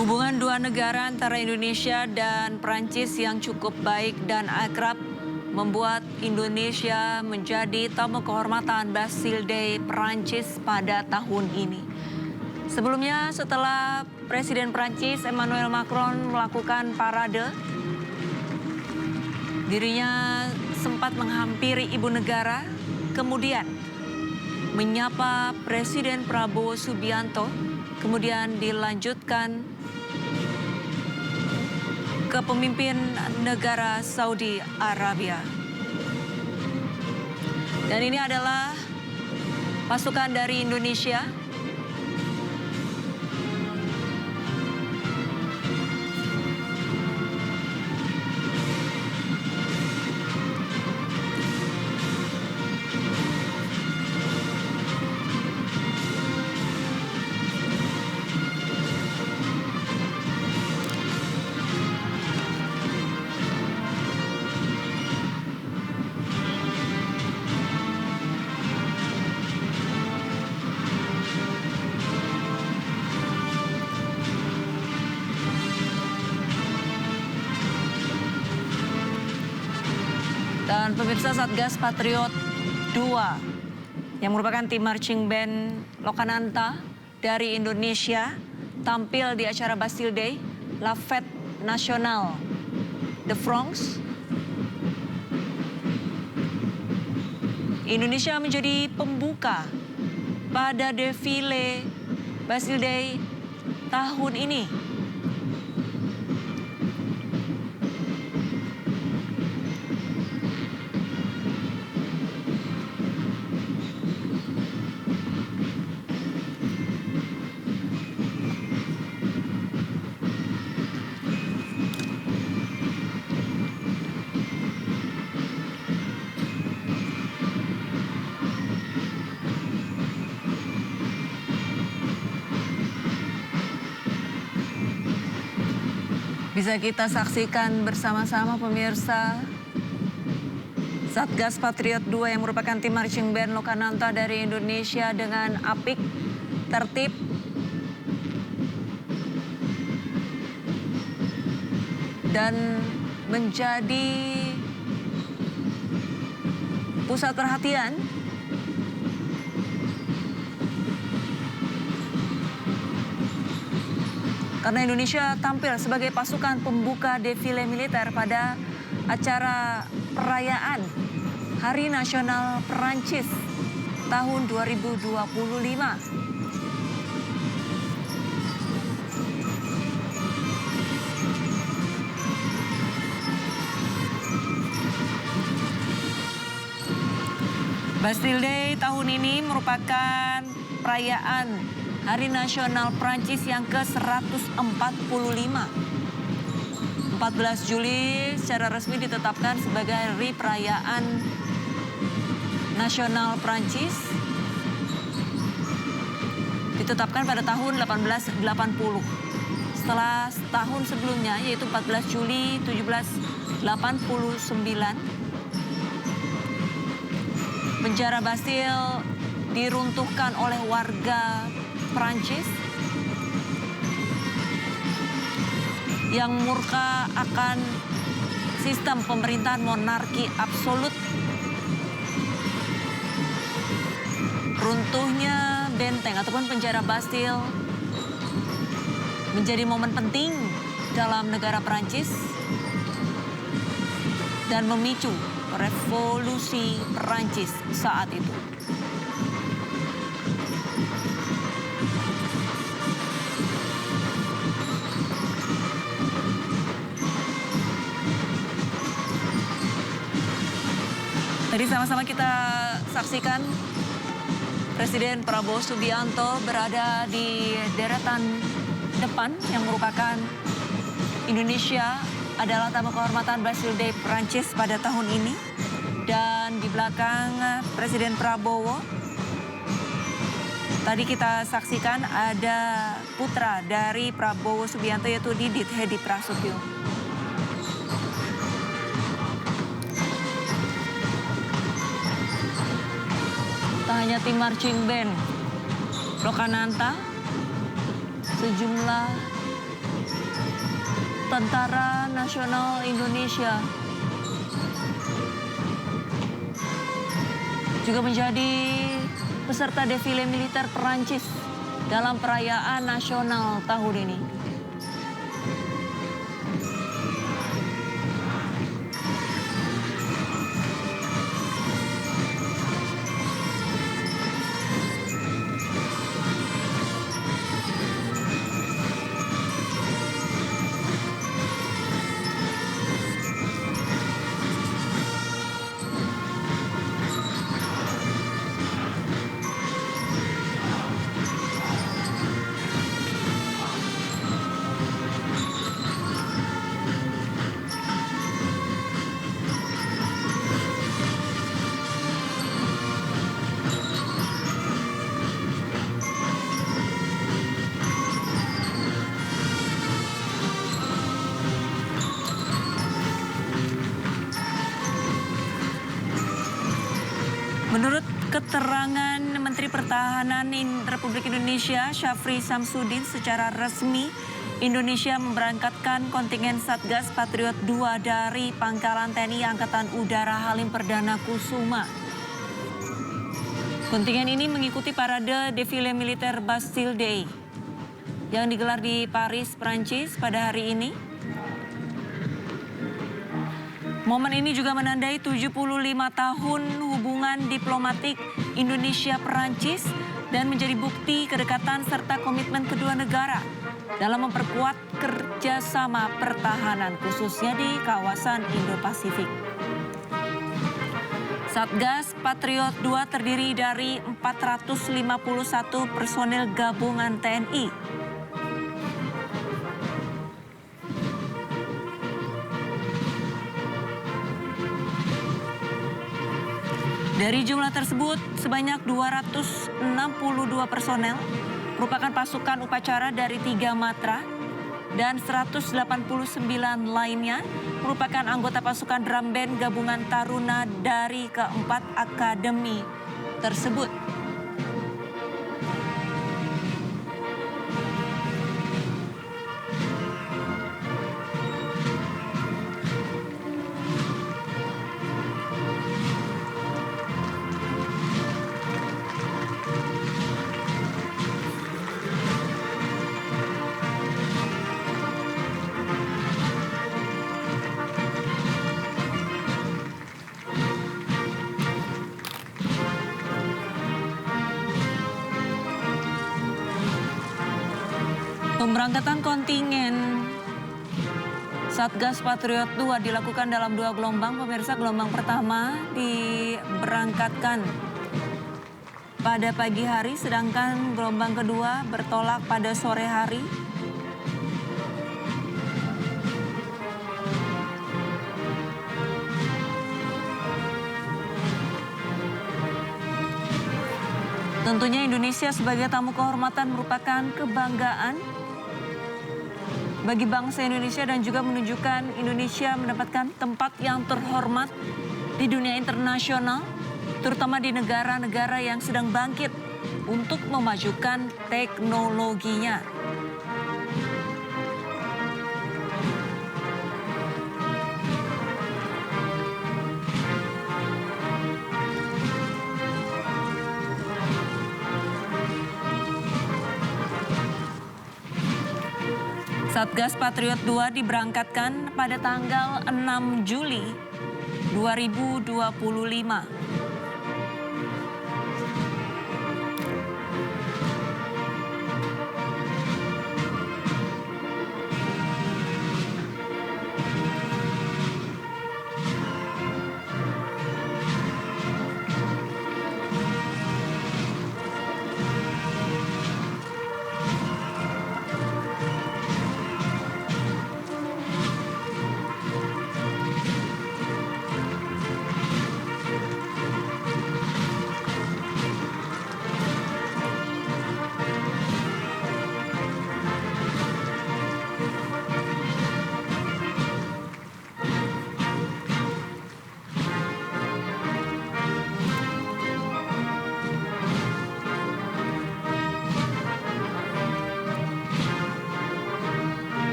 Hubungan dua negara antara Indonesia dan Prancis yang cukup baik dan akrab membuat Indonesia menjadi tamu kehormatan Bastille Day Prancis pada tahun ini. Sebelumnya, setelah Presiden Prancis Emmanuel Macron melakukan parade, dirinya sempat menghampiri ibu negara, kemudian menyapa Presiden Prabowo Subianto, kemudian dilanjutkan ke pemimpin negara Saudi Arabia. Dan ini adalah pasukan dari Indonesia. Dan pemirsa, Satgas Patriot 2 yang merupakan tim marching band Lokananta dari Indonesia tampil di acara Bastille Day, La Fête Nationale de France. Indonesia menjadi pembuka pada defile Bastille Day tahun ini. Bisa kita saksikan bersama-sama pemirsa, Satgas Patriot 2 yang merupakan tim marching band Lokananta dari Indonesia dengan apik, tertib, dan menjadi pusat perhatian karena Indonesia tampil sebagai pasukan pembuka defile militer pada acara perayaan Hari Nasional Perancis tahun 2025. Bastille Day tahun ini merupakan perayaan Hari Nasional Prancis yang ke-145. 14 Juli secara resmi ditetapkan sebagai Hari Perayaan Nasional Prancis. Ditetapkan pada tahun 1880. Setelah tahun sebelumnya, yaitu 14 Juli 1789, penjara Bastille diruntuhkan oleh warga Prancis yang murka akan sistem pemerintahan monarki absolut. Runtuhnya benteng ataupun penjara Bastille menjadi momen penting dalam negara Prancis dan memicu revolusi Prancis saat itu. Tadi sama-sama kita saksikan Presiden Prabowo Subianto berada di deretan depan yang merupakan Indonesia adalah tamu kehormatan Bastille Day Prancis pada tahun ini. Dan di belakang Presiden Prabowo, tadi kita saksikan ada putra dari Prabowo Subianto yaitu Didit Hedi Prasetyo. Tak hanya tim marching band Lokananta, sejumlah Tentara Nasional Indonesia juga menjadi peserta defile militer Perancis dalam perayaan nasional tahun ini. Menurut keterangan Menteri Pertahanan Republik Indonesia, Syafri Samsudin, secara resmi Indonesia memberangkatkan kontingen Satgas Patriot 2 dari Pangkalan TNI Angkatan Udara Halim Perdana Kusuma. Kontingen ini mengikuti parade defile militer Bastille Day yang digelar di Paris, Prancis pada hari ini. Momen ini juga menandai 75 tahun hubungan diplomatik Indonesia-Perancis dan menjadi bukti kedekatan serta komitmen kedua negara dalam memperkuat kerjasama pertahanan khususnya di kawasan Indo-Pasifik. Satgas Patriot 2 terdiri dari 451 personel gabungan TNI. Dari jumlah tersebut, sebanyak 262 personel merupakan pasukan upacara dari 3 matra dan 189 lainnya merupakan anggota pasukan drum band gabungan Taruna dari keempat akademi tersebut. Pemberangkatan kontingen Satgas Patriot 2 dilakukan dalam 2 gelombang. Pemirsa, gelombang pertama diberangkatkan pada pagi hari, sedangkan gelombang kedua bertolak pada sore hari. Tentunya Indonesia sebagai tamu kehormatan merupakan kebanggaan bagi bangsa Indonesia dan juga menunjukkan Indonesia mendapatkan tempat yang terhormat di dunia internasional, terutama di negara-negara yang sedang bangkit untuk memajukan teknologinya. Satgas Patriot 2 diberangkatkan pada tanggal 6 Juli 2025.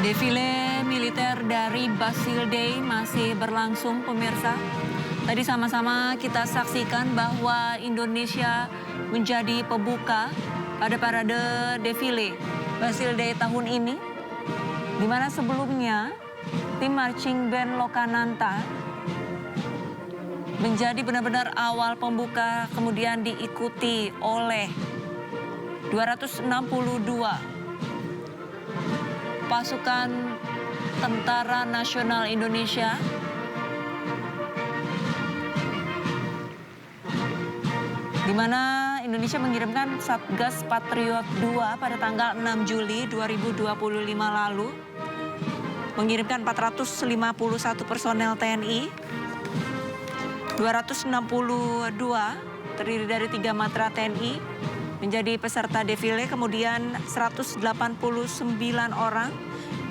Defile militer dari Bastille Day masih berlangsung, pemirsa. Tadi sama-sama kita saksikan bahwa Indonesia menjadi pembuka pada parade defile Bastille Day tahun ini, di mana sebelumnya tim marching band Lokananta menjadi benar-benar awal pembuka, kemudian diikuti oleh 262 pasukan Tentara Nasional Indonesia di mana Indonesia mengirimkan Satgas Patriot 2 pada tanggal 6 Juli 2025 lalu, mengirimkan 451 personel TNI, 262 terdiri dari 3 matra TNI menjadi peserta defile, kemudian 189 orang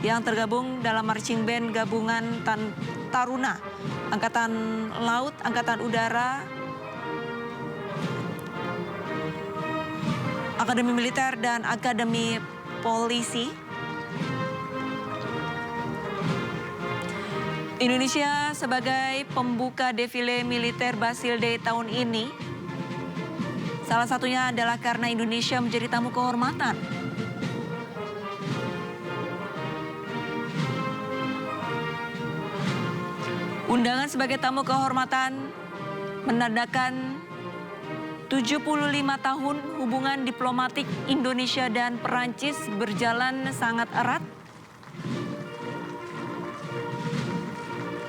yang tergabung dalam marching band gabungan Taruna, Angkatan Laut, Angkatan Udara, Akademi Militer, dan Akademi Polisi. Indonesia sebagai pembuka defile militer Bastille Day tahun ini, salah satunya adalah karena Indonesia menjadi tamu kehormatan. Undangan sebagai tamu kehormatan menandakan 75 tahun hubungan diplomatik Indonesia dan Perancis berjalan sangat erat.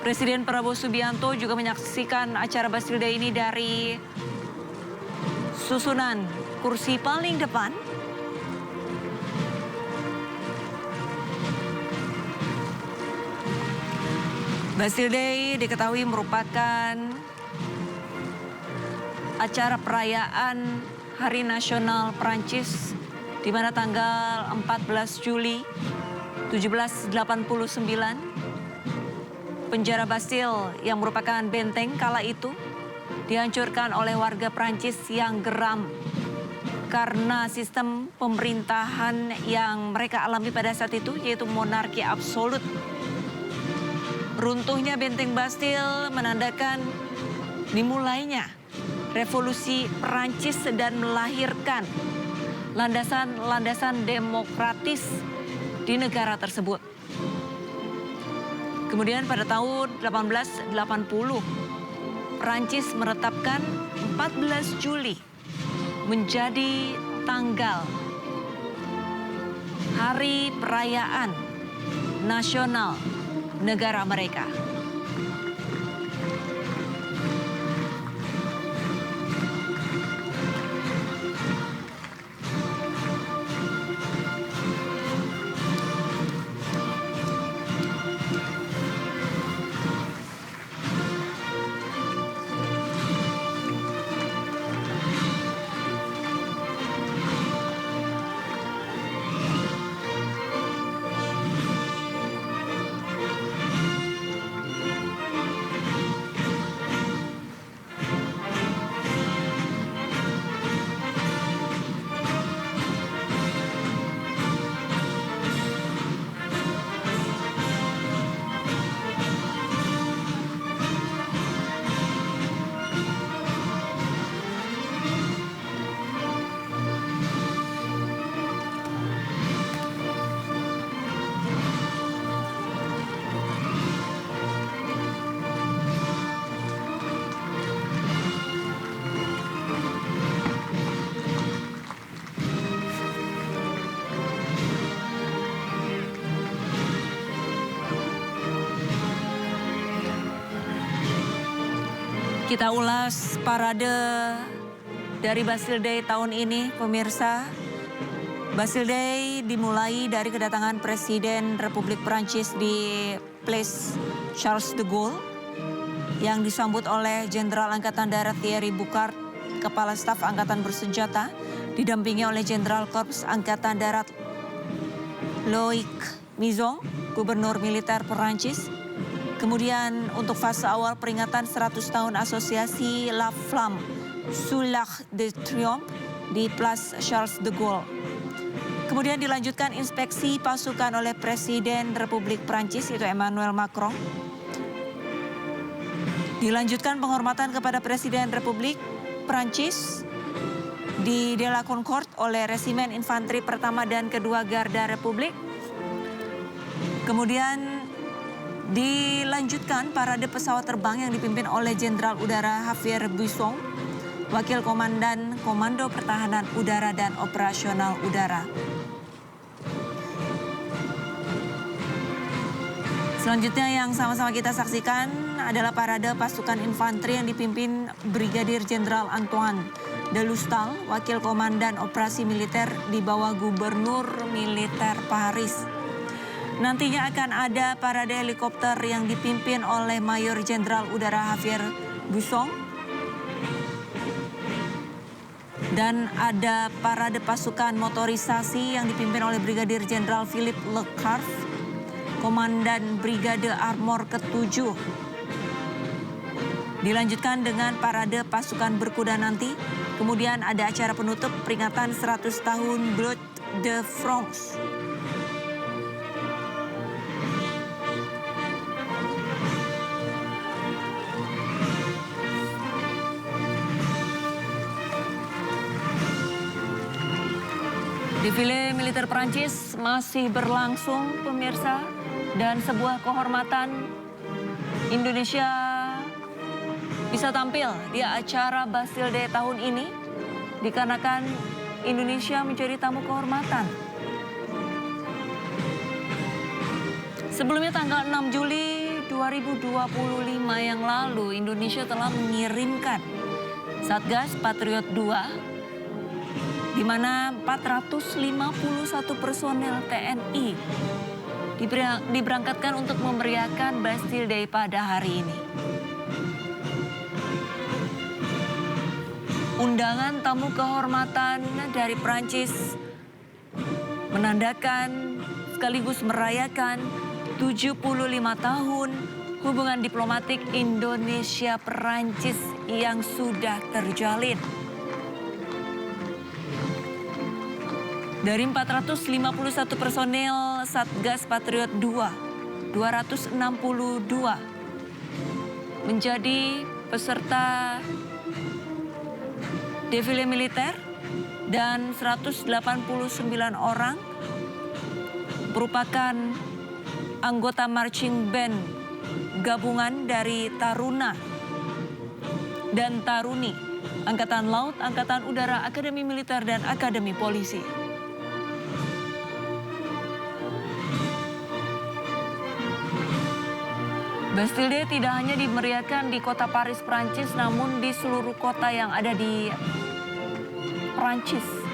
Presiden Prabowo Subianto juga menyaksikan acara Bastille Day ini dari susunan kursi paling depan. Bastille Day diketahui merupakan acara perayaan Hari Nasional Prancis di mana tanggal 14 Juli 1789 penjara Bastille yang merupakan benteng kala itu dihancurkan oleh warga Prancis yang geram karena sistem pemerintahan yang mereka alami pada saat itu, yaitu monarki absolut. Runtuhnya benteng Bastille menandakan dimulainya revolusi Prancis dan melahirkan landasan-landasan demokratis di negara tersebut. Kemudian pada tahun 1880, Prancis menetapkan 14 Juli menjadi tanggal hari perayaan nasional negara mereka. Kita ulas parade dari Bastille Day tahun ini, pemirsa. Bastille Day dimulai dari kedatangan Presiden Republik Perancis di Place Charles de Gaulle yang disambut oleh Jenderal Angkatan Darat Thierry Boucard, Kepala Staf Angkatan Bersenjata, didampingi oleh Jenderal Korps Angkatan Darat Loic Mizon, Gubernur Militer Perancis. Kemudian untuk fase awal peringatan 100 tahun asosiasi La Flamme sous l'Arc de Triomphe di Place Charles de Gaulle. Kemudian dilanjutkan inspeksi pasukan oleh Presiden Republik Prancis yaitu Emmanuel Macron. Dilanjutkan penghormatan kepada Presiden Republik Prancis di De La Concorde oleh Resimen Infanteri Pertama dan Kedua Garda Republik. Kemudian dilanjutkan parade pesawat terbang yang dipimpin oleh Jenderal Udara Javier Buisson, Wakil Komandan Komando Pertahanan Udara dan Operasional Udara. Selanjutnya yang sama-sama kita saksikan adalah parade pasukan infanteri yang dipimpin Brigadir Jenderal Antoine de Lustal, Wakil Komandan Operasi Militer di bawah Gubernur Militer Paris. Nantinya akan ada parade helikopter yang dipimpin oleh Mayor Jenderal Udara Javier Buisson. Dan ada parade pasukan motorisasi yang dipimpin oleh Brigadir Jenderal Philippe Leclerc, Komandan Brigade Armor ke-7. Dilanjutkan dengan parade pasukan berkuda nanti. Kemudian ada acara penutup peringatan 100 tahun Blood de France. Defile militer Prancis masih berlangsung, pemirsa, dan sebuah kehormatan Indonesia bisa tampil di acara Bastille Day tahun ini dikarenakan Indonesia menjadi tamu kehormatan. Sebelumnya tanggal 6 Juli 2025 yang lalu Indonesia telah mengirimkan Satgas Patriot 2 di mana 451 personel TNI diberangkatkan untuk memeriahkan Bastille Day pada hari ini. Undangan tamu kehormatan dari Prancis menandakan sekaligus merayakan 75 tahun hubungan diplomatik Indonesia-Prancis yang sudah terjalin. Dari 451 personel Satgas Patriot 2, 262 menjadi peserta defile militer dan 189 orang merupakan anggota marching band gabungan dari Taruna dan Taruni, Angkatan Laut, Angkatan Udara, Akademi Militer, dan Akademi Polisi. Bastille Day tidak hanya dimeriahkan di kota Paris, Prancis, namun di seluruh kota yang ada di Prancis.